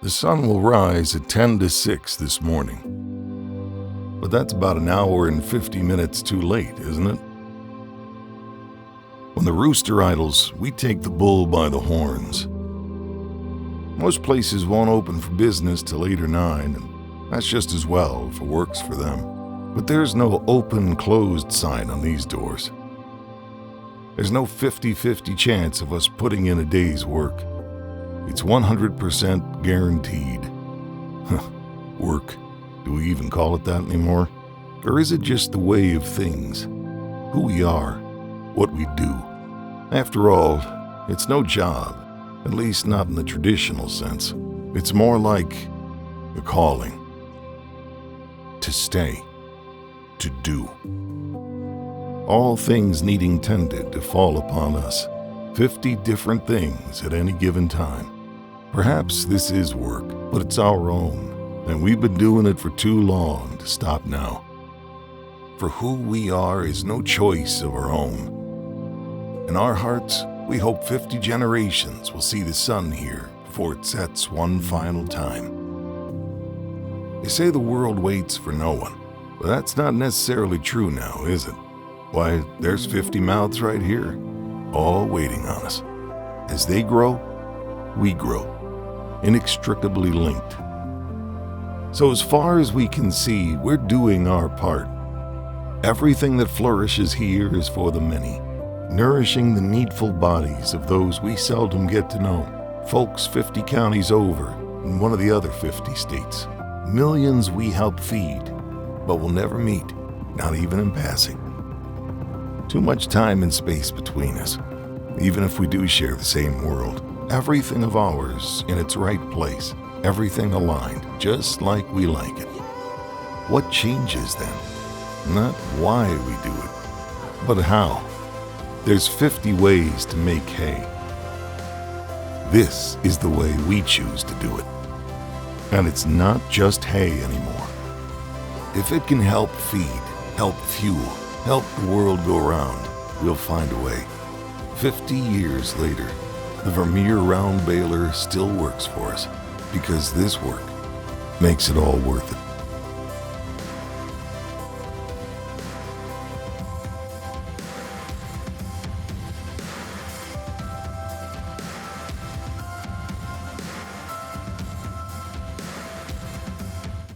The sun will rise at 10 to 6 this morning. But that's about an hour and 50 minutes too late, isn't it? When the rooster idles, we take the bull by the horns. Most places won't open for business till 8 or 9, and that's just as well if it works for them. But there's no open-closed sign on these doors. There's no 50-50 chance of us putting in a day's work. It's 100% guaranteed. Work. Do we even call it that anymore? Or is it just the way of things? Who we are, what we do. After all, it's no job, at least not in the traditional sense. It's more like a calling. To stay. To do. All things needing tended to fall upon us. 50 different things at any given time. Perhaps this is work, but it's our own, and we've been doing it for too long to stop now. For who we are is no choice of our own. In our hearts, we hope 50 generations will see the sun here before it sets one final time. They say the world waits for no one, but that's not necessarily true now, is it? Why, there's 50 mouths right here, all waiting on us. As they grow, we grow, inextricably linked. So as far as we can see, we're doing our part. Everything that flourishes here is for the many, nourishing the needful bodies of those we seldom get to know, folks 50 counties over in one of the other 50 states. Millions we help feed, but will never meet, not even in passing. Too much time and space between us. Even if we do share the same world, everything of ours in its right place, everything aligned, just like we like it. What changes then? Not why we do it, but how. There's 50 ways to make hay. This is the way we choose to do it. And it's not just hay anymore. If it can help feed, help fuel, help the world go round, we'll find a way. 50 years later, the Vermeer round baler still works for us because this work makes it all worth it.